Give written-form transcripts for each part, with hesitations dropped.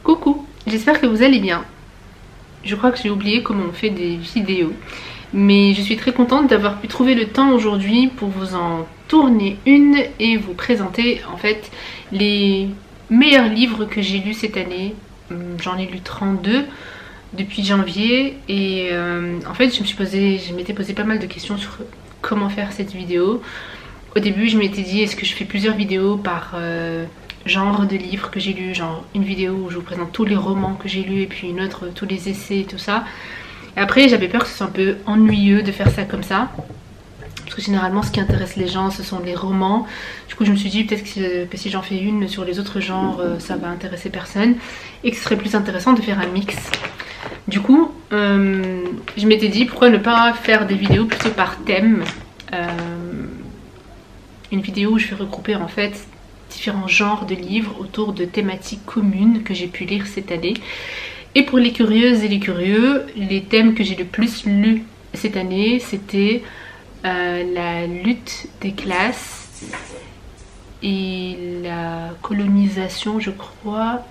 Coucou, j'espère que vous allez bien. Je crois que j'ai oublié comment on fait des vidéos, mais je suis très contente d'avoir pu trouver le temps aujourd'hui pour vous en tourner une et vous présenter en fait les meilleurs livres que j'ai lus cette année. J'en ai lu 32 depuis janvier et en fait je m'étais posé pas mal de questions sur comment faire cette vidéo. Au début je m'étais dit est-ce que je fais plusieurs vidéos par genre de livres que j'ai lu, genre une vidéo où je vous présente tous les romans que j'ai lus et puis une autre tous les essais et tout ça. Et après j'avais peur que ce soit un peu ennuyeux de faire ça comme ça, parce que généralement ce qui intéresse les gens ce sont les romans. Du coup je me suis dit peut-être que si j'en fais une sur les autres genres ça va intéresser personne et que ce serait plus intéressant de faire un mix. Du coup je m'étais dit pourquoi ne pas faire des vidéos plutôt par thème, une vidéo où je vais regrouper en fait différents genres de livres autour de thématiques communes que j'ai pu lire cette année. Et pour les curieuses et les curieux, les thèmes que j'ai le plus lus cette année c'était la lutte des classes et la colonisation, je crois.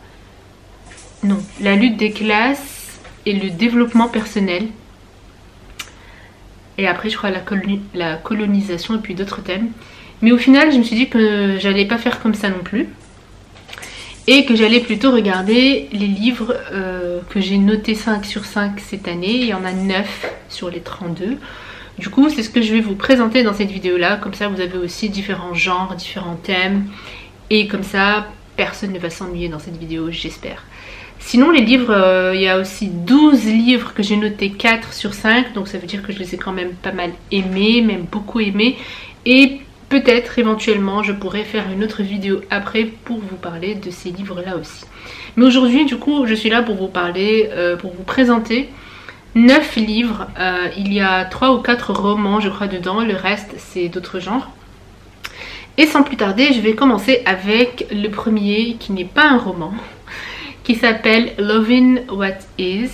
Non, la lutte des classes et le développement personnel. Et après je crois la colonisation et puis d'autres thèmes. Mais au final je me suis dit que j'allais pas faire comme ça non plus. Et que j'allais plutôt regarder les livres que j'ai notés 5 sur 5 cette année. Il y en a 9 sur les 32. Du coup c'est ce que je vais vous présenter dans cette vidéo là. Comme ça vous avez aussi différents genres, différents thèmes. Et comme ça personne ne va s'ennuyer dans cette vidéo, j'espère. Sinon les livres, il y a aussi 12 livres que j'ai notés 4 sur 5. Donc ça veut dire que je les ai quand même pas mal aimés, même beaucoup aimés. Et peut-être éventuellement je pourrais faire une autre vidéo après pour vous parler de ces livres là aussi. Mais aujourd'hui du coup je suis là pour vous parler, pour vous présenter 9 livres. Il y a 3 ou 4 romans je crois dedans, le reste c'est d'autres genres. Et sans plus tarder je vais commencer avec le premier qui n'est pas un roman, qui s'appelle Loving What Is.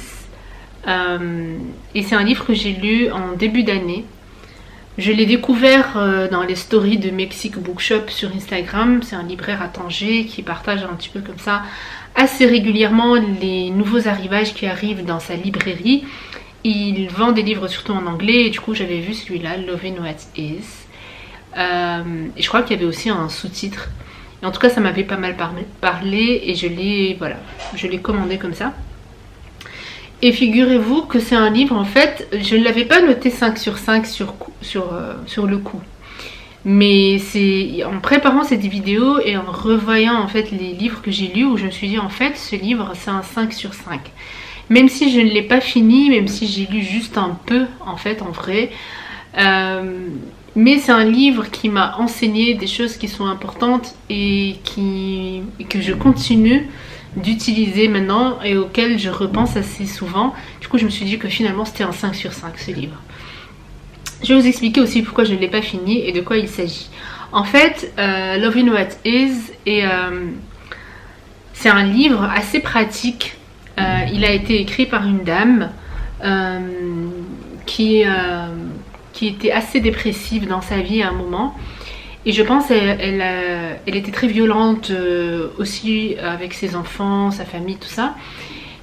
Et c'est un livre que j'ai lu en début d'année. Je l'ai découvert dans les stories de Mexique Bookshop sur Instagram. C'est un libraire à Tanger qui partage un petit peu comme ça assez régulièrement les nouveaux arrivages qui arrivent dans sa librairie. Il vend des livres surtout en anglais et du coup j'avais vu celui-là, Loving What Is. Et je crois qu'il y avait aussi un sous-titre. Et en tout cas ça m'avait pas mal parlé et je l'ai commandé comme ça. Et figurez-vous que c'est un livre, en fait, je ne l'avais pas noté 5 sur 5 sur le coup. Mais c'est en préparant cette vidéo et en revoyant en fait les livres que j'ai lus où je me suis dit en fait ce livre c'est un 5 sur 5. Même si je ne l'ai pas fini, même si j'ai lu juste un peu en fait en vrai. Mais c'est un livre qui m'a enseigné des choses qui sont importantes et que je continue d'utiliser maintenant et auquel je repense assez souvent. Du coup je me suis dit que finalement c'était un 5 sur 5 ce livre. Je vais vous expliquer aussi pourquoi je ne l'ai pas fini et de quoi il s'agit. En fait Loving What Is c'est un livre assez pratique. Il a été écrit par une dame qui était assez dépressive dans sa vie à un moment. Et je pense qu'elle était très violente aussi avec ses enfants, sa famille, tout ça.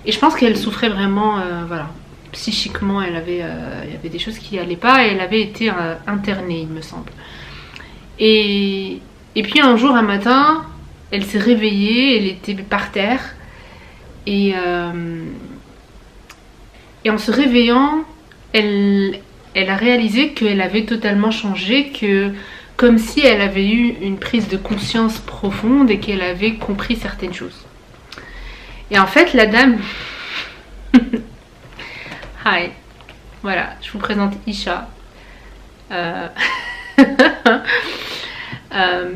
Et je pense qu'elle souffrait vraiment, voilà, psychiquement, il y avait des choses qui n'allaient pas et elle avait été internée, il me semble. Et puis un jour, un matin, elle s'est réveillée, elle était par terre. Et en se réveillant, elle a réalisé qu'elle avait totalement changé, comme si elle avait eu une prise de conscience profonde et qu'elle avait compris certaines choses. Et en fait la dame hi, voilà, je vous présente Isha.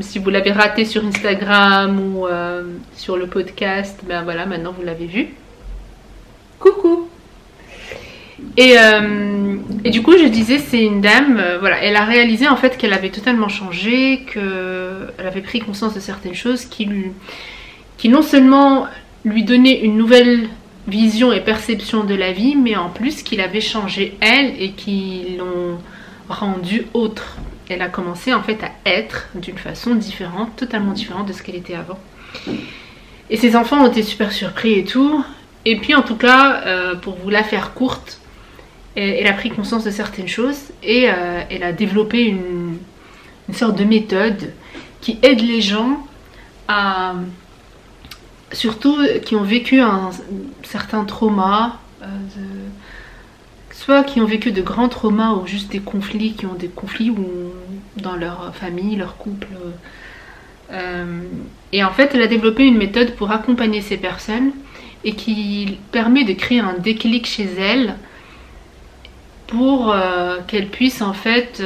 Si vous l'avez raté sur Instagram ou sur le podcast, ben voilà, maintenant vous l'avez vu. Coucou. Et du coup je disais c'est une dame, voilà, elle a réalisé en fait qu'elle avait totalement changé, qu'elle avait pris conscience de certaines choses qui non seulement lui donnaient une nouvelle vision et perception de la vie, mais en plus qu'il avait changé elle et qui l'ont rendue autre. Elle a commencé en fait à être d'une façon différente, totalement différente de ce qu'elle était avant. Et ses enfants ont été super surpris et tout. Et puis en tout cas, pour vous la faire courte, elle a pris conscience de certaines choses et elle a développé une sorte de méthode qui aide les gens à... surtout qui ont vécu un certain trauma, soit qui ont vécu de grands traumas ou juste des conflits, qui ont des conflits ou dans leur famille, leur couple. Et en fait, elle a développé une méthode pour accompagner ces personnes et qui permet de créer un déclic chez elles pour qu'elles puissent en fait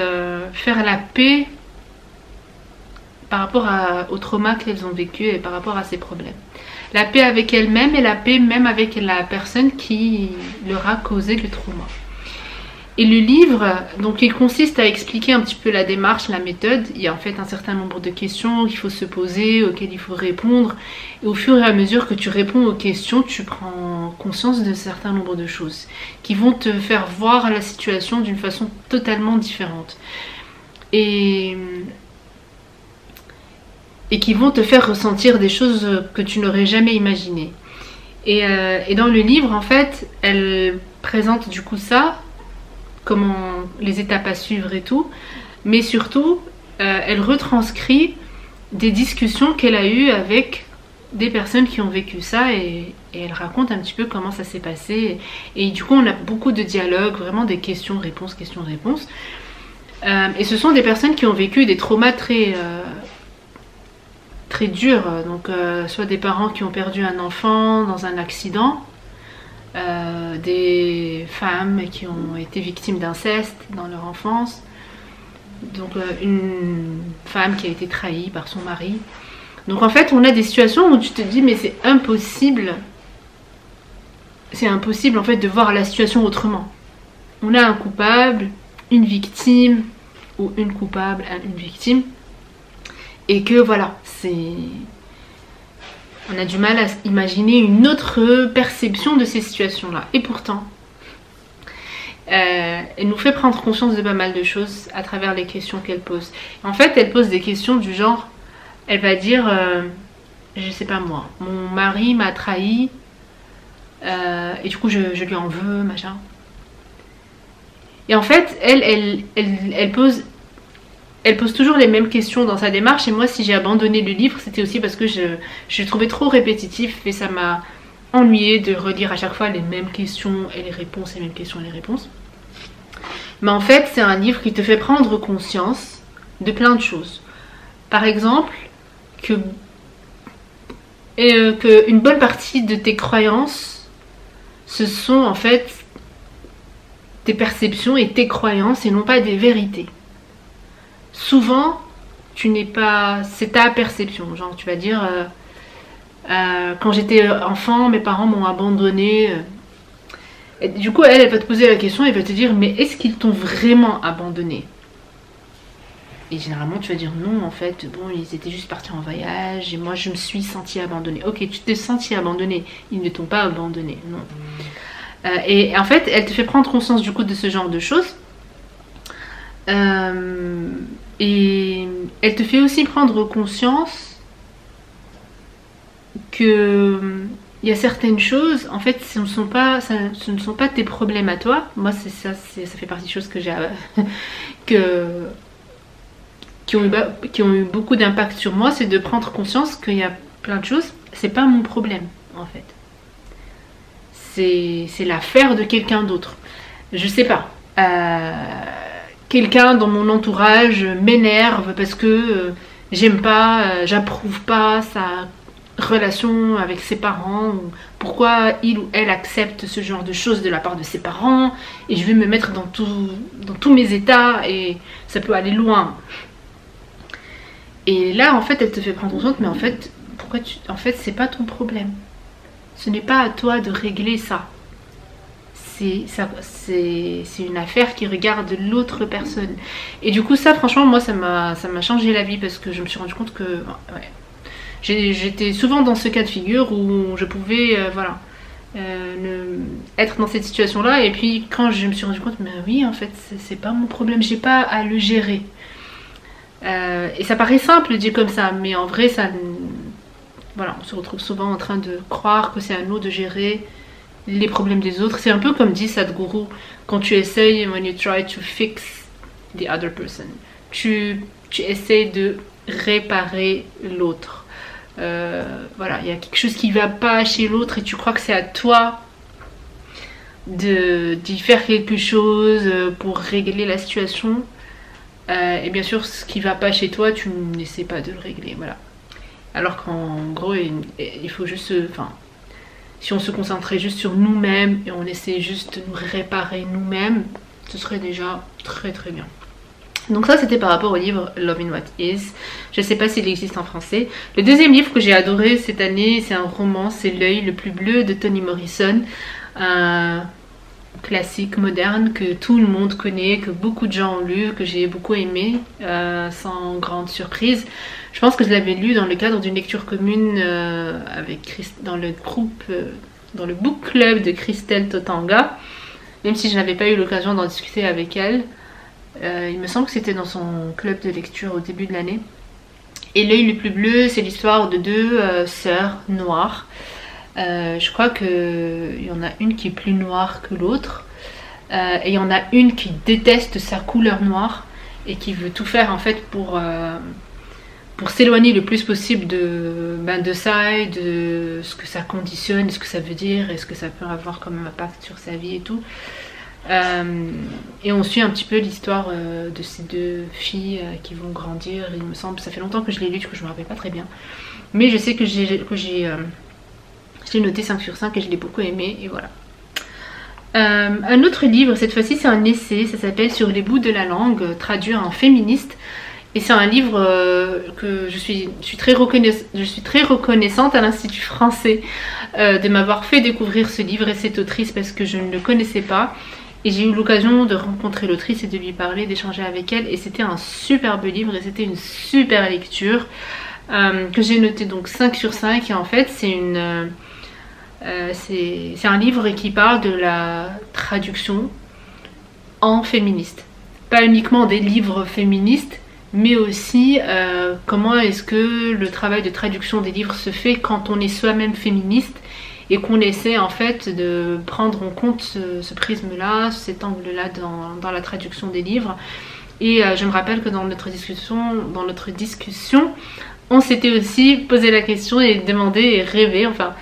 faire la paix par rapport au trauma qu'elles ont vécu et par rapport à ces problèmes. La paix avec elles-mêmes et la paix même avec la personne qui leur a causé le trauma. Et le livre, donc il consiste à expliquer un petit peu la démarche, la méthode. Il y a en fait un certain nombre de questions qu'il faut se poser, auxquelles il faut répondre. Et au fur et à mesure que tu réponds aux questions, tu prends conscience d'un certain nombre de choses qui vont te faire voir la situation d'une façon totalement différente. Et qui vont te faire ressentir des choses que tu n'aurais jamais imaginées. Et dans le livre, en fait, elle présente du coup ça, comment les étapes à suivre et tout, mais surtout, elle retranscrit des discussions qu'elle a eues avec des personnes qui ont vécu ça et elle raconte un petit peu comment ça s'est passé. Et du coup, on a beaucoup de dialogues, vraiment des questions-réponses, questions-réponses. Et ce sont des personnes qui ont vécu des traumas très durs, donc soit des parents qui ont perdu un enfant dans un accident, des femmes qui ont été victimes d'inceste dans leur enfance, donc une femme qui a été trahie par son mari. Donc en fait on a des situations où tu te dis mais c'est impossible en fait de voir la situation autrement. On a un coupable, une victime, ou une coupable, une victime, et que voilà, on a du mal à imaginer une autre perception de ces situations-là. Et pourtant, elle nous fait prendre conscience de pas mal de choses à travers les questions qu'elle pose. En fait, elle pose des questions du genre, elle va dire, je sais pas moi, mon mari m'a trahi, et du coup je lui en veux, machin. Et en fait, elle pose toujours les mêmes questions dans sa démarche. Et moi, si j'ai abandonné le livre, c'était aussi parce que je le trouvais trop répétitif et ça m'a ennuyé de relire à chaque fois les mêmes questions et les réponses, les mêmes questions et les réponses. Mais en fait, c'est un livre qui te fait prendre conscience de plein de choses. Par exemple, qu'une bonne partie de tes croyances, ce sont en fait tes perceptions et tes croyances et non pas des vérités. Souvent, c'est ta perception. Genre, tu vas dire, quand j'étais enfant, mes parents m'ont abandonné. Et du coup, elle va te poser la question et va te dire, mais est-ce qu'ils t'ont vraiment abandonné? Et généralement, tu vas dire non, en fait, bon, ils étaient juste partis en voyage et moi, je me suis sentie abandonnée. Ok, tu t'es sentie abandonnée, ils ne t'ont pas abandonnée, non. Et en fait, elle te fait prendre conscience du coup de ce genre de choses. Et elle te fait aussi prendre conscience que il y a certaines choses, en fait, ce ne sont pas tes problèmes à toi. Moi, ça fait partie des choses que j'ai qui ont eu beaucoup d'impact sur moi, c'est de prendre conscience qu'il y a plein de choses, c'est pas mon problème, en fait. C'est l'affaire de quelqu'un d'autre. Je sais pas. Quelqu'un dans mon entourage m'énerve parce que j'aime pas, j'approuve pas sa relation avec ses parents, ou pourquoi il ou elle accepte ce genre de choses de la part de ses parents, et je vais me mettre dans tous mes états et ça peut aller loin. Et là en fait elle te fait prendre conscience, mais en fait c'est pas ton problème. Ce n'est pas à toi de régler ça. C'est une affaire qui regarde l'autre personne. Et du coup ça franchement moi ça m'a changé la vie, parce que je me suis rendu compte que ouais, j'étais souvent dans ce cas de figure où je pouvais être dans cette situation là, et puis quand je me suis rendu compte, mais oui en fait c'est pas mon problème, j'ai pas à le gérer. Et ça paraît simple dit comme ça, mais en vrai voilà, on se retrouve souvent en train de croire que c'est à nous de gérer les problèmes des autres. C'est un peu comme dit Sadhguru, quand tu essayes, when you try to fix the other person, tu essayes de réparer l'autre. Voilà, il y a quelque chose qui va pas chez l'autre et tu crois que c'est à toi d'y faire quelque chose pour régler la situation. Et bien sûr, ce qui va pas chez toi, tu n'essaies pas de le régler, voilà. Alors qu'en gros, il faut juste... Enfin, si on se concentrait juste sur nous-mêmes et on essayait juste de nous réparer nous-mêmes, ce serait déjà très très bien. Donc ça, c'était par rapport au livre Love in What Is. Je ne sais pas s'il existe en français. Le deuxième livre que j'ai adoré cette année, c'est un roman, c'est L'œil le plus bleu de Toni Morrison. Un classique moderne que tout le monde connaît, que beaucoup de gens ont lu, que j'ai beaucoup aimé, sans grande surprise. Je pense que je l'avais lu dans le cadre d'une lecture commune dans le book club de Christelle Totanga, même si je n'avais pas eu l'occasion d'en discuter avec elle. Il me semble que c'était dans son club de lecture au début de l'année. Et L'œil le plus bleu, c'est l'histoire de deux sœurs noires. Je crois qu'il y en a une qui est plus noire que l'autre. Et il y en a une qui déteste sa couleur noire et qui veut tout faire en fait pour s'éloigner le plus possible de ça et de ce que ça conditionne, de ce que ça veut dire et ce que ça peut avoir comme impact sur sa vie et tout. Et on suit un petit peu l'histoire de ces deux filles qui vont grandir. Il me semble, ça fait longtemps que je l'ai lu, du coup je me rappelle pas très bien. Mais je sais que j'ai noté 5 sur 5 et je l'ai beaucoup aimé et voilà. Un autre livre, cette fois-ci c'est un essai, ça s'appelle Sur les bouts de la langue, traduit en féministe. Et c'est un livre que je suis très reconnaissante à l'Institut français de m'avoir fait découvrir ce livre et cette autrice parce que je ne le connaissais pas. Et j'ai eu l'occasion de rencontrer l'autrice et de lui parler, d'échanger avec elle. Et c'était un superbe livre et c'était une super lecture que j'ai noté donc 5 sur 5. Et en fait c'est un livre qui parle de la traduction en féministe. Pas uniquement des livres féministes, mais aussi comment est-ce que le travail de traduction des livres se fait quand on est soi-même féministe et qu'on essaie en fait de prendre en compte ce prisme-là, cet angle-là dans la traduction des livres. Et je me rappelle que dans notre discussion, on s'était aussi posé la question et demandé et rêvé, enfin,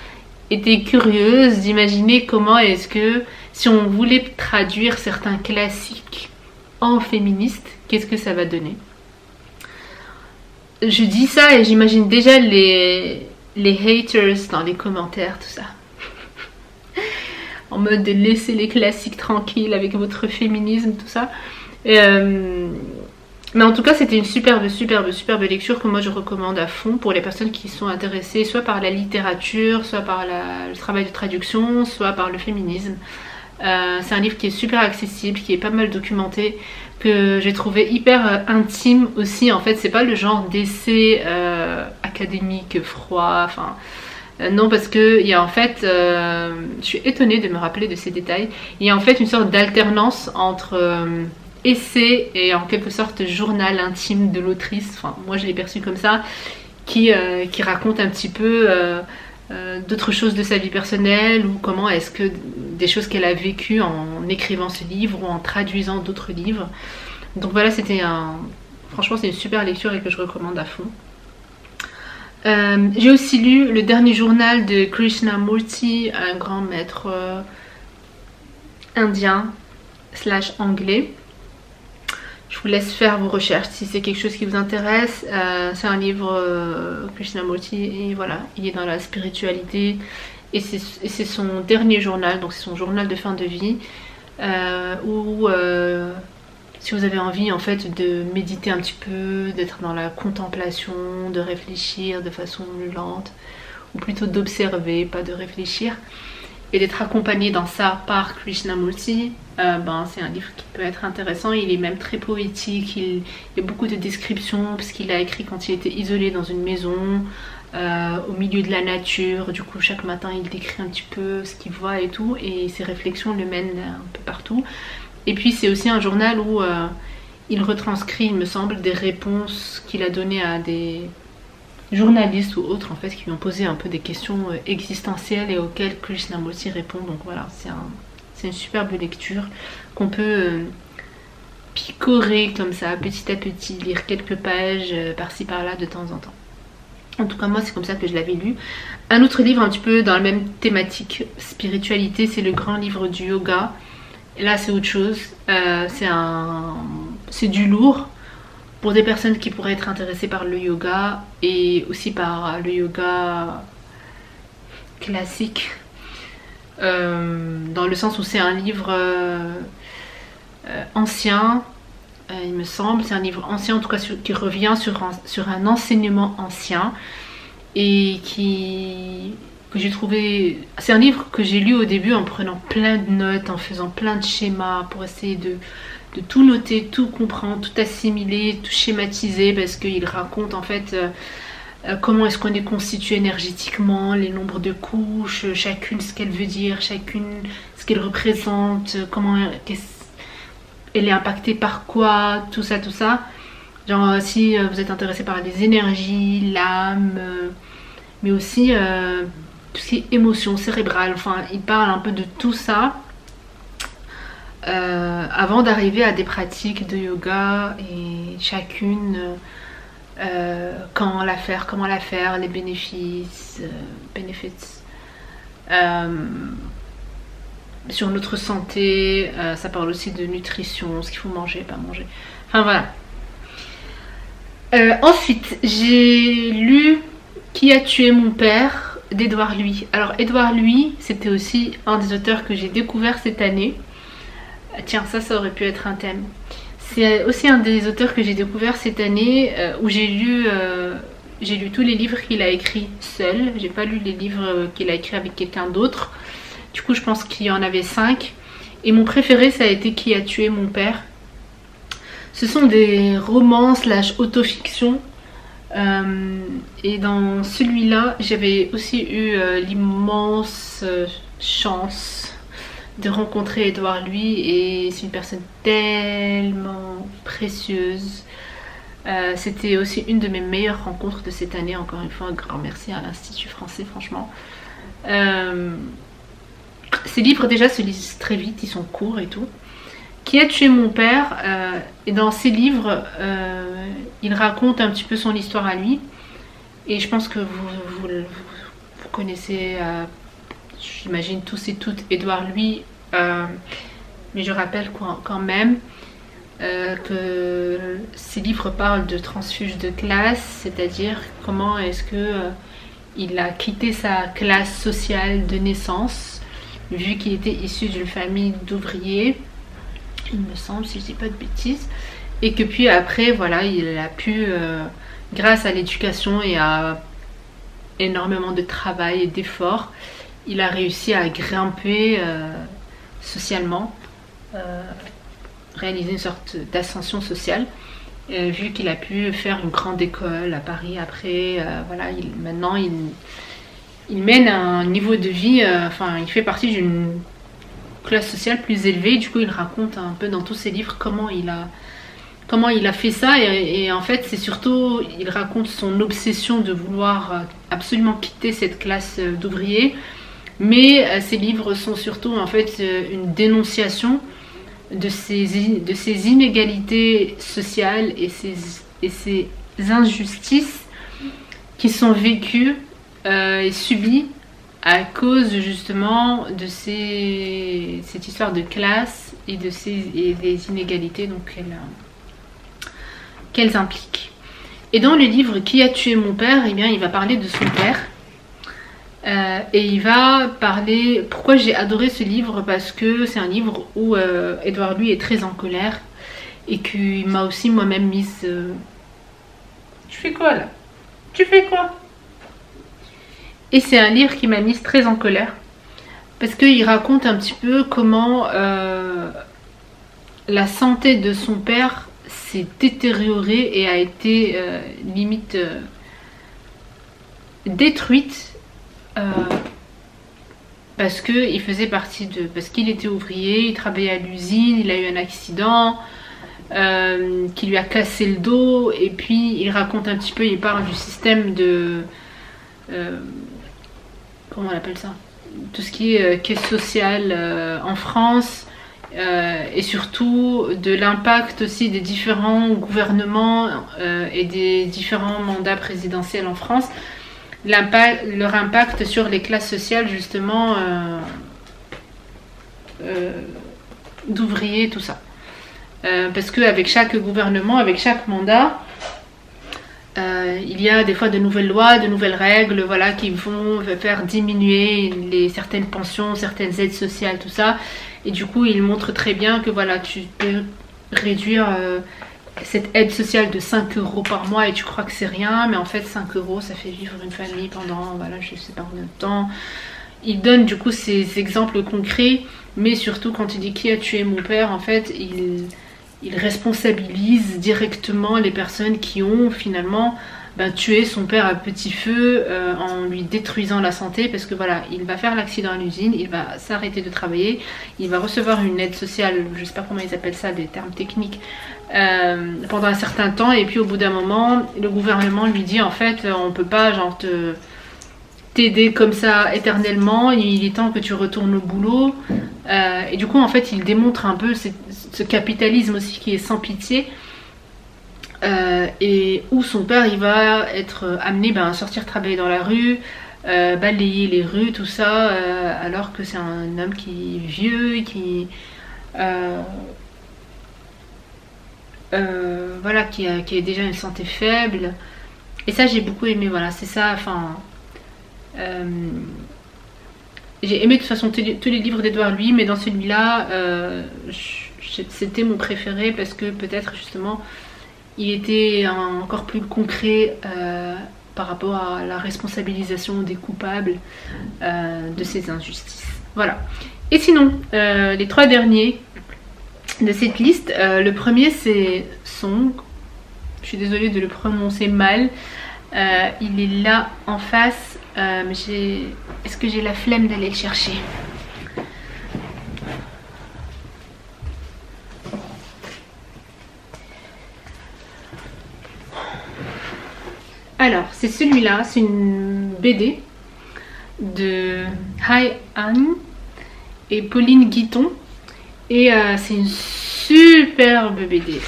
était curieuse d'imaginer comment est-ce que, si on voulait traduire certains classiques en féministe, qu'est-ce que ça va donner. Je dis ça et j'imagine déjà les haters dans les commentaires, tout ça. En mode de laisser les classiques tranquilles avec votre féminisme, tout ça. Mais en tout cas, c'était une superbe lecture que moi je recommande à fond pour les personnes qui sont intéressées soit par la littérature, soit par le travail de traduction, soit par le féminisme. C'est un livre qui est super accessible, qui est pas mal documenté, que j'ai trouvé hyper intime aussi. En fait, c'est pas le genre d'essai académique froid, enfin non, parce que il y a en fait je suis étonnée de me rappeler de ces détails, il y a en fait une sorte d'alternance entre essai et en quelque sorte journal intime de l'autrice, enfin moi je l'ai perçu comme ça, qui raconte un petit peu d'autres choses de sa vie personnelle, ou comment est-ce que des choses qu'elle a vécues en écrivant ce livre ou en traduisant d'autres livres. Donc voilà, franchement c'est une super lecture et que je recommande à fond. J'ai aussi lu le dernier journal de Krishnamurti, un grand maître indien / anglais. Je vous laisse faire vos recherches si c'est quelque chose qui vous intéresse. C'est un livre Krishnamurti et voilà, il est dans la spiritualité et c'est son dernier journal, donc c'est son journal de fin de vie où si vous avez envie en fait de méditer un petit peu, d'être dans la contemplation, de réfléchir de façon lente, ou plutôt d'observer, pas de réfléchir, et d'être accompagné dans ça par Krishnamurti, c'est un livre qui peut être intéressant. Il est même très poétique, il y a beaucoup de descriptions parce qu'il a écrit quand il était isolé dans une maison au milieu de la nature. Du coup chaque matin il décrit un petit peu ce qu'il voit et tout, et ses réflexions le mènent un peu partout. Et puis c'est aussi un journal où il retranscrit, il me semble, des réponses qu'il a données à des journalistes ou autres en fait qui lui ont posé un peu des questions existentielles et auxquelles Krishnamurti répond. Donc voilà, c'est une superbe lecture qu'on peut picorer comme ça petit à petit, lire quelques pages par-ci par-là de temps en temps. En tout cas moi c'est comme ça que je l'avais lu. Un autre livre un petit peu dans la même thématique spiritualité, c'est le grand livre du yoga. Et là c'est autre chose, c'est du lourd pour des personnes qui pourraient être intéressées par le yoga et aussi par le yoga classique, dans le sens où c'est un livre ancien, il me semble, c'est un livre ancien en tout cas qui revient sur un enseignement ancien et que j'ai trouvé... C'est un livre que j'ai lu au début en prenant plein de notes, en faisant plein de schémas pour essayer de tout noter, tout comprendre, tout assimiler, tout schématiser, parce qu'il raconte en fait comment est-ce qu'on est constitué énergétiquement, les nombres de couches, chacune ce qu'elle veut dire, chacune ce qu'elle représente, comment elle est impactée par quoi, tout ça. Genre si vous êtes intéressé par les énergies, l'âme, mais aussi tout ce qui est émotions cérébrales, enfin il parle un peu de tout ça. Avant d'arriver à des pratiques de yoga et chacune comment la faire, les bénéfices, sur notre santé, ça parle aussi de nutrition, ce qu'il faut manger, pas manger, enfin voilà. Ensuite j'ai lu Qui a tué mon père d'Édouard Louis. Alors Édouard Louis c'était aussi un des auteurs que j'ai découvert cette année. Tiens, ça aurait pu être un thème. C'est aussi un des auteurs que j'ai découvert cette année où j'ai lu tous les livres qu'il a écrits seul. J'ai pas lu les livres qu'il a écrits avec quelqu'un d'autre. Du coup, je pense qu'il y en avait 5. Et mon préféré, ça a été Qui a tué mon père. Ce sont des romans / autofiction. Et dans celui-là, j'avais aussi eu l'immense chance de rencontrer Édouard Louis et c'est une personne tellement précieuse. C'était aussi une de mes meilleures rencontres de cette année. Encore une fois, un grand merci à l'Institut français, franchement. Ces livres déjà se lisent très vite, ils sont courts et tout. Qui a tué mon père, et dans ces livres, il raconte un petit peu son histoire à lui. Et je pense que vous connaissez... j'imagine tous et toutes Édouard Louis, mais je rappelle quand même que ces livres parlent de transfuge de classe, c'est-à-dire comment est-ce que il a quitté sa classe sociale de naissance, vu qu'il était issu d'une famille d'ouvriers, il me semble, si je dis pas de bêtises, et que puis après, voilà, il a pu, grâce à l'éducation et à énormément de travail et d'efforts, il a réussi à grimper socialement, réaliser une sorte d'ascension sociale, vu qu'il a pu faire une grande école à Paris. Après, voilà, maintenant il mène un niveau de vie, enfin il fait partie d'une classe sociale plus élevée. Du coup il raconte un peu dans tous ses livres comment il a fait ça, et en fait c'est surtout, il raconte son obsession de vouloir absolument quitter cette classe d'ouvriers. Mais ces livres sont surtout en fait une dénonciation de ces inégalités sociales et ces injustices qui sont vécues et subies à cause justement de cette histoire de classe et des inégalités donc qu'elles impliquent. Et dans le livre Qui a tué mon père, eh bien, il va parler de son père. Et il va parler... Pourquoi j'ai adoré ce livre? Parce que c'est un livre où Édouard Louis est très en colère et qu'il m'a aussi moi-même mise... Tu fais quoi là? Tu fais quoi? Et c'est un livre qui m'a mise très en colère parce qu'il raconte un petit peu comment la santé de son père s'est détériorée et a été limite détruite. Parce qu'il faisait partie de... Parce qu'il était ouvrier, il travaillait à l'usine, il a eu un accident, qui lui a cassé le dos, et puis il raconte un petit peu, il parle du système de... comment on appelle ça, tout ce qui est caisse sociale en France, et surtout de l'impact aussi des différents gouvernements et des différents mandats présidentiels en France, leur impact sur les classes sociales justement d'ouvriers, tout ça. Parce qu'avec chaque gouvernement, avec chaque mandat, il y a des fois de nouvelles lois, de nouvelles règles, voilà, qui vont faire diminuer certaines pensions, certaines aides sociales, tout ça. Et du coup, il montre très bien que voilà, tu peux réduire cette aide sociale de 5 € par mois et tu crois que c'est rien, mais en fait 5 € ça fait vivre une famille pendant, voilà, je sais pas combien de temps. Il donne du coup ces exemples concrets, mais surtout quand il dit qui a tué mon père, en fait, il responsabilise directement les personnes qui ont finalement tué son père à petit feu en lui détruisant la santé, parce que voilà, il va faire l'accident à l'usine, il va s'arrêter de travailler, il va recevoir une aide sociale, je sais pas comment ils appellent ça, des termes techniques, pendant un certain temps, et puis au bout d'un moment, le gouvernement lui dit en fait on peut pas genre t'aider comme ça éternellement, il est temps que tu retournes au boulot. Et du coup en fait il démontre un peu ce capitalisme aussi qui est sans pitié, et où son père il va être amené à sortir travailler dans la rue, balayer les rues, tout ça, alors que c'est un homme qui est vieux, qui voilà, qui a déjà une santé faible. Et ça j'ai beaucoup aimé, voilà, c'est ça, enfin j'ai aimé de toute façon tous les livres d'Edouard Louis, mais dans celui-là c'était mon préféré parce que peut-être justement il était encore plus concret par rapport à la responsabilisation des coupables de ces injustices. Voilà. Et sinon, les 3 derniers de cette liste, le premier c'est Song. Je suis désolée de le prononcer mal. Il est là en face. Est-ce que j'ai la flemme d'aller le chercher? Alors, c'est celui-là, c'est une BD de Han et Pauline Guiton. Et c'est une superbe BD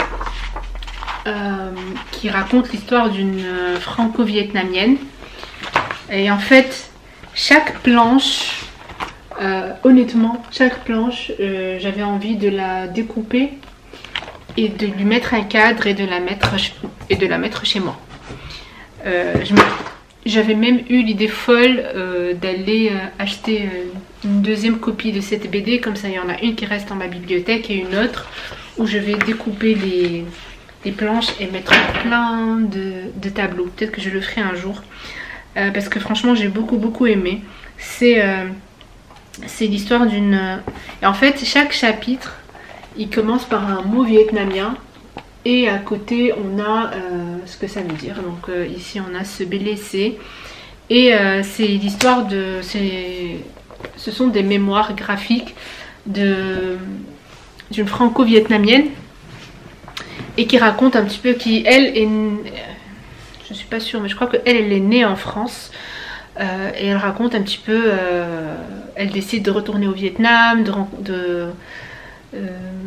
qui raconte l'histoire d'une franco-vietnamienne. Et en fait, chaque planche, honnêtement, chaque planche, j'avais envie de la découper et de lui mettre un cadre et de la mettre chez moi. J'avais même eu l'idée folle d'aller acheter une deuxième copie de cette BD, comme ça il y en a une qui reste dans ma bibliothèque et une autre où je vais découper les planches et mettre plein de tableaux. Peut-être que je le ferai un jour. Parce que franchement j'ai beaucoup aimé. C'est l'histoire d'une... Et en fait chaque chapitre il commence par un mot vietnamien et à côté on a ce que ça veut dire. Donc ici on a se blesser et c'est l'histoire de... Ce sont des mémoires graphiques d'une franco-vietnamienne et qui raconte un petit peu qui elle est... Je suis pas sûre, mais je crois qu'elle est née en France et elle raconte un petit peu, elle décide de retourner au Vietnam,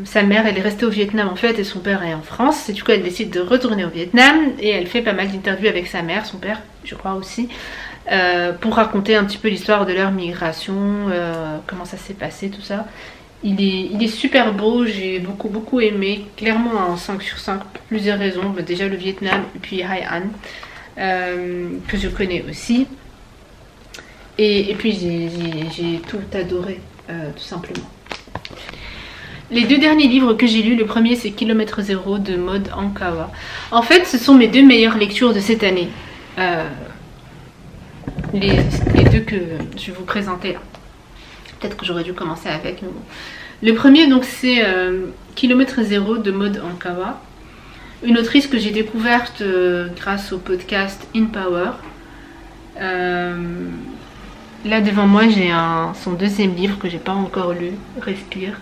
sa mère elle est restée au Vietnam en fait et son père est en France, et du coup elle décide de retourner au Vietnam et elle fait pas mal d'interviews avec sa mère, son père je crois aussi, pour raconter un petit peu l'histoire de leur migration, comment ça s'est passé, tout ça. Il est super beau, j'ai beaucoup aimé, clairement un 5 sur 5 pour plusieurs raisons. Déjà le Vietnam et puis Hai An que je connais aussi. Et puis j'ai tout adoré tout simplement. Les 2 derniers livres que j'ai lus, le premier c'est Kilomètre Zéro de Maud Ankawa. En fait ce sont mes 2 meilleures lectures de cette année. Les 2 que je vais vous présenter là. Peut-être que j'aurais dû commencer avec, mais bon. Le premier donc c'est Kilomètre Zéro de Maud Ankawa, une autrice que j'ai découverte grâce au podcast In Power. Là devant moi j'ai son 2e livre que j'ai pas encore lu, Respire.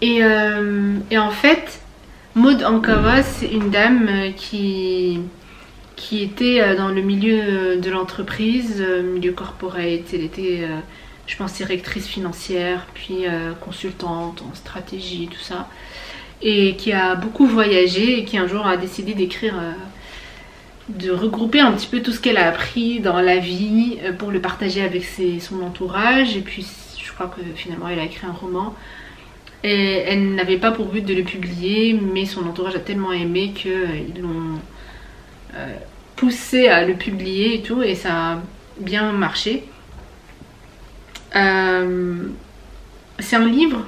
Et en fait, Maud Ankawa, c'est une dame qui était dans le milieu de l'entreprise, milieu corporate. Elle était, je pense, directrice financière, puis consultante en stratégie, tout ça. Et qui a beaucoup voyagé et qui un jour a décidé d'écrire, de regrouper un petit peu tout ce qu'elle a appris dans la vie pour le partager avec son entourage. Et puis je crois que finalement elle a écrit un roman. Et elle n'avait pas pour but de le publier, mais son entourage a tellement aimé qu'ils l'ont poussé à le publier et tout, et ça a bien marché. C'est un livre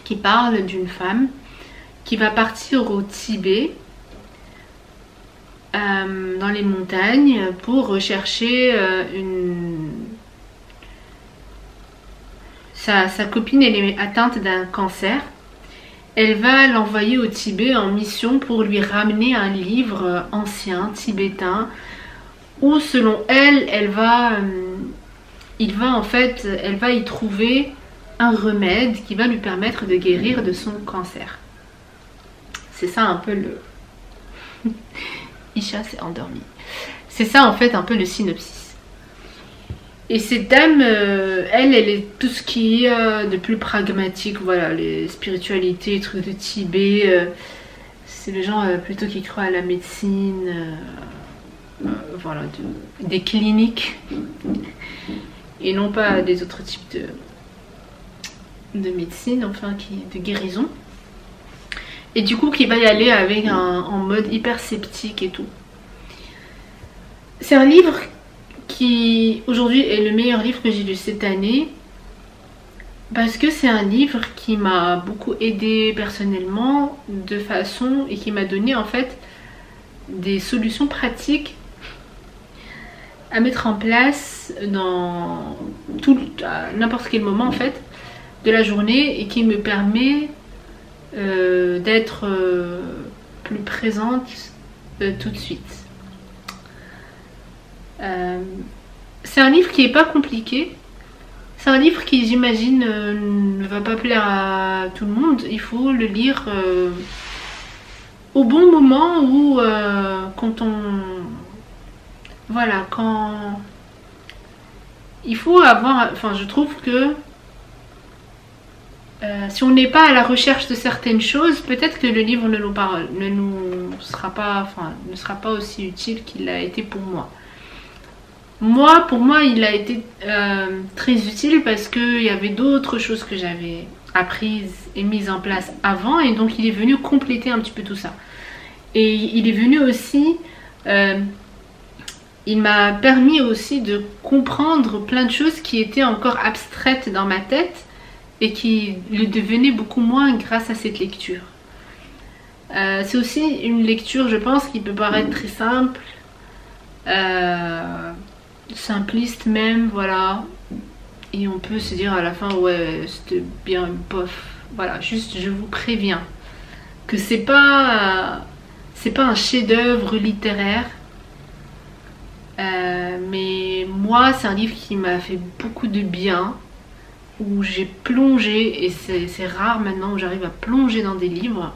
qui parle d'une femme qui va partir au Tibet, dans les montagnes, pour rechercher sa copine. Elle est atteinte d'un cancer. Elle va l'envoyer au Tibet en mission pour lui ramener un livre ancien tibétain où, selon elle, elle va y trouver un remède qui va lui permettre de guérir de son cancer. C'est ça un peu le... Isha s'est endormie. C'est ça en fait un peu le synopsis. Et cette dame, elle est tout ce qui est de plus pragmatique, voilà, les spiritualités, les trucs de Tibet. C'est les gens plutôt qui croient à la médecine, voilà, des cliniques, et non pas à des autres types de médecine, enfin, de guérison. Et du coup, qui va y aller avec en mode hyper sceptique et tout. C'est un livre qui aujourd'hui est le meilleur livre que j'ai lu cette année, parce que c'est un livre qui m'a beaucoup aidé personnellement de façon, et qui m'a donné en fait des solutions pratiques à mettre en place dans à n'importe quel moment en fait de la journée, et qui me permet d'être plus présente tout de suite. C'est un livre qui n'est pas compliqué. C'est un livre qui, j'imagine, ne va pas plaire à tout le monde. Il faut le lire au bon moment, ou quand on... Voilà, quand... Il faut avoir... Enfin, je trouve que si on n'est pas à la recherche de certaines choses, peut-être que le livre ne sera pas aussi utile qu'il a été pour moi. Pour moi, il a été très utile parce qu'il y avait d'autres choses que j'avais apprises et mises en place avant, et donc il est venu compléter un petit peu tout ça. Et il est venu aussi, il m'a permis aussi de comprendre plein de choses qui étaient encore abstraites dans ma tête et qui le devenaient beaucoup moins grâce à cette lecture. C'est aussi une lecture, je pense, qui peut paraître très simple, simpliste même, voilà, et on peut se dire à la fin, ouais, c'était bien bof. Voilà, juste je vous préviens que c'est pas un chef-d'œuvre littéraire, mais moi c'est un livre qui m'a fait beaucoup de bien, où j'ai plongé, et c'est rare maintenant où j'arrive à plonger dans des livres,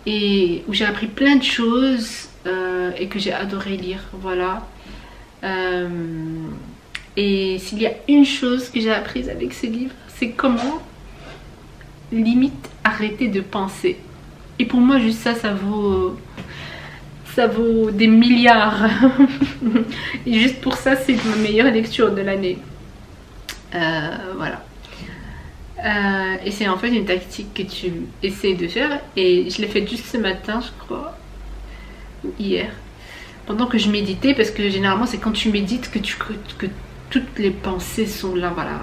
et où j'ai appris plein de choses, et que j'ai adoré lire, voilà. Et s'il y a une chose que j'ai apprise avec ce livre, c'est comment limite arrêter de penser. Et pour moi, juste ça vaut des milliards. Et juste pour ça, c'est ma meilleure lecture de l'année. Voilà. Et c'est en fait une tactique que tu essaies de faire, et je l'ai faite juste ce matin, je crois, ou hier, pendant que je méditais, parce que généralement c'est quand tu médites que toutes les pensées sont là, voilà.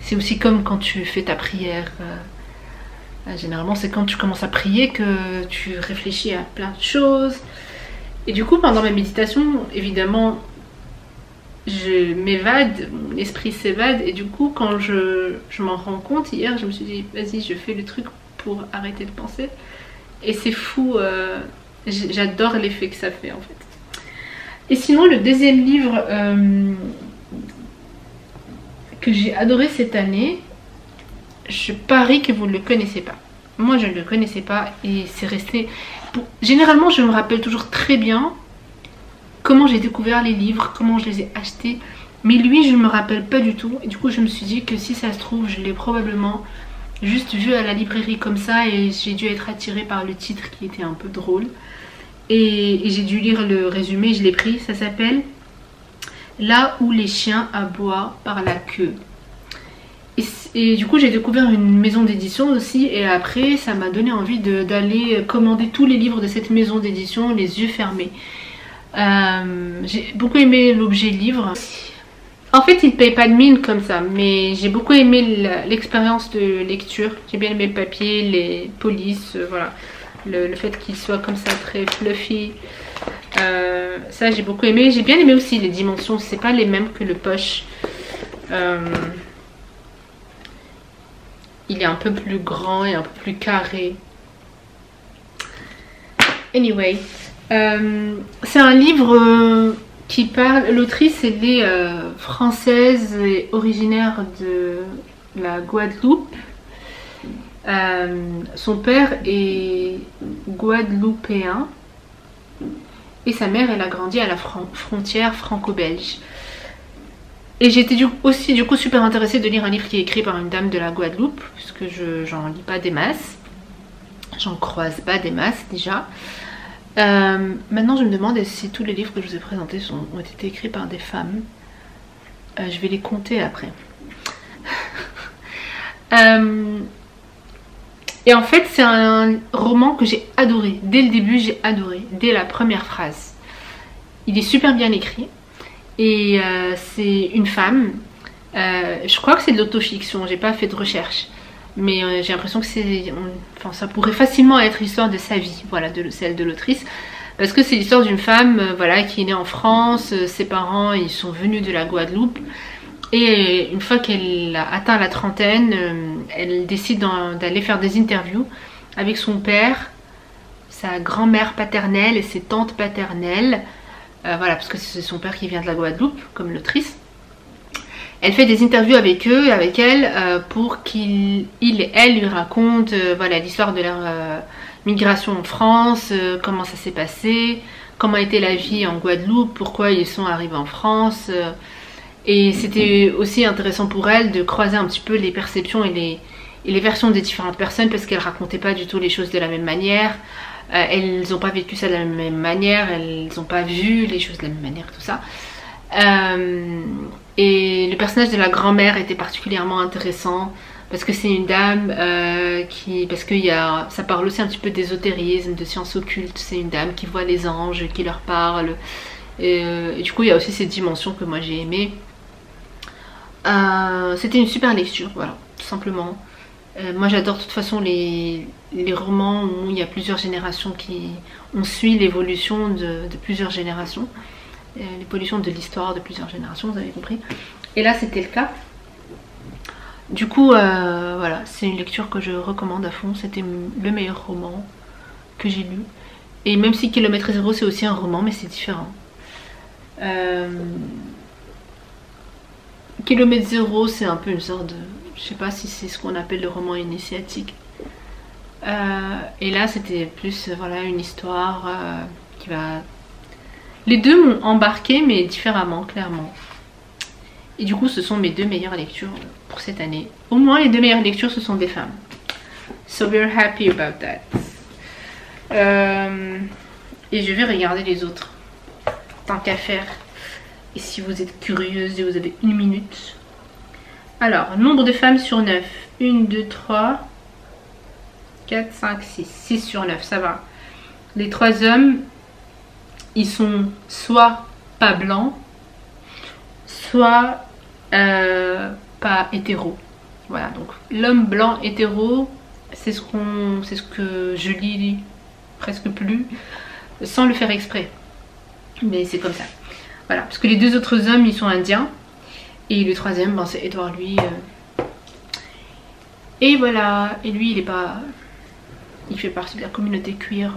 C'est aussi comme quand tu fais ta prière, généralement c'est quand tu commences à prier que tu réfléchis à plein de choses. Et du coup, pendant ma méditation, évidemment, je m'évade, mon esprit s'évade, et du coup quand je m'en rends compte, hier je me suis dit vas-y, je fais le truc pour arrêter de penser, et c'est fou. J'adore l'effet que ça fait en fait. Et sinon, le deuxième livre que j'ai adoré cette année, je parie que vous ne le connaissez pas. Moi je ne le connaissais pas et c'est resté... Généralement je me rappelle toujours très bien comment j'ai découvert les livres, comment je les ai achetés. Mais lui je ne me rappelle pas du tout. Et du coup je me suis dit que si ça se trouve je l'ai probablement juste vu à la librairie comme ça. Et j'ai dû être attirée par le titre qui était un peu drôle. Et j'ai dû lire le résumé, je l'ai pris. Ça s'appelle Là où les chiens aboient par la queue. Et du coup j'ai découvert une maison d'édition aussi. Et après ça m'a donné envie d'aller commander tous les livres de cette maison d'édition les yeux fermés. J'ai beaucoup aimé l'objet livre. En fait il ne paye pas de mine comme ça. Mais j'ai beaucoup aimé l'expérience de lecture. J'ai bien aimé le papier, les polices, voilà. Le fait qu'il soit comme ça très fluffy. Ça j'ai beaucoup aimé. J'ai bien aimé aussi les dimensions. C'est pas les mêmes que le poche. Il est un peu plus grand et un peu plus carré. Anyway. C'est un livre qui parle... L'autrice elle est française et originaire de la Guadeloupe. Son père est guadeloupéen. Et sa mère elle a grandi à la frontière franco-belge. Et j'étais aussi du coup super intéressée de lire un livre qui est écrit par une dame de la Guadeloupe, puisque j'en lis pas des masses, j'en croise pas des masses déjà. Maintenant je me demande si tous les livres que je vous ai présentés ont été écrits par des femmes. Je vais les compter après. Et en fait c'est un roman que j'ai adoré. Dès le début j'ai adoré, dès la première phrase. Il est super bien écrit. Et c'est une femme, je crois que c'est de l'autofiction, j'ai pas fait de recherche, mais j'ai l'impression que ça pourrait facilement être l'histoire de sa vie, voilà, celle de l'autrice, parce que c'est l'histoire d'une femme, voilà, qui est née en France, ses parents ils sont venus de la Guadeloupe, et une fois qu'elle a atteint la trentaine, elle décide d'aller faire des interviews avec son père, sa grand-mère paternelle et ses tantes paternelles. Voilà, parce que c'est son père qui vient de la Guadeloupe, comme l'autrice. Elle fait des interviews avec eux, avec elle, pour qu'il et elle lui racontent voilà, l'histoire de leur migration en France, comment ça s'est passé, comment était la vie en Guadeloupe, pourquoi ils sont arrivés en France. Et c'était aussi intéressant pour elle de croiser un petit peu les perceptions et les versions des différentes personnes, parce qu'elle racontait pas du tout les choses de la même manière. Elles n'ont pas vécu ça de la même manière, elles n'ont pas vu les choses de la même manière, tout ça. Et le personnage de la grand-mère était particulièrement intéressant parce que c'est une dame ça parle aussi un petit peu d'ésotérisme, de sciences occultes. C'est une dame qui voit les anges, qui leur parle. Et du coup, il y a aussi cette dimension que moi j'ai aimée. C'était une super lecture, voilà, tout simplement. Moi j'adore de toute façon les romans où il y a plusieurs générations, on suit l'évolution de plusieurs générations, l'évolution de l'histoire de plusieurs générations, vous avez compris. Et là c'était le cas. Du coup voilà, c'est une lecture que je recommande à fond. C'était le meilleur roman que j'ai lu. Et même si Kilomètre Zéro c'est aussi un roman, mais c'est différent. Kilomètre Zéro c'est un peu une sorte de... Je sais pas si c'est ce qu'on appelle le roman initiatique. Et là c'était plus voilà, une histoire qui va... Les deux m'ont embarqué mais différemment, clairement. Et du coup ce sont mes deux meilleures lectures pour cette année. Au moins les deux meilleures lectures ce sont des femmes. So we're happy about that. Et je vais regarder les autres. Tant qu'à faire. Et si vous êtes curieuse et vous avez une minute... Alors, nombre de femmes sur 9. 1, 2, 3, 4, 5, 6. 6 sur 9, ça va. Les 3 hommes, ils sont soit pas blancs, soit pas hétéros. Voilà, donc l'homme blanc hétéro, c'est ce que je lis presque plus, sans le faire exprès. Mais c'est comme ça. Voilà, parce que les 2 autres hommes, ils sont indiens. Et le 3e, ben, c'est Edouard, lui. Et voilà. Et lui, il est pas... Il fait partie de la communauté queer.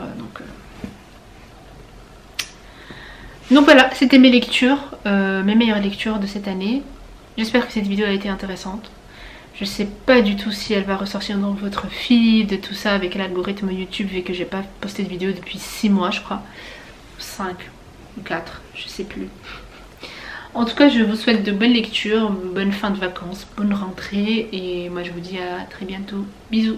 Donc voilà, c'était mes lectures. Mes meilleures lectures de cette année. J'espère que cette vidéo a été intéressante. Je sais pas du tout si elle va ressortir dans votre feed, tout ça avec l'algorithme YouTube, vu que j'ai pas posté de vidéo depuis 6 mois je crois. 5 ou 4, je sais plus. En tout cas, je vous souhaite de bonnes lectures, bonne fin de vacances, bonne rentrée et moi je vous dis à très bientôt. Bisous.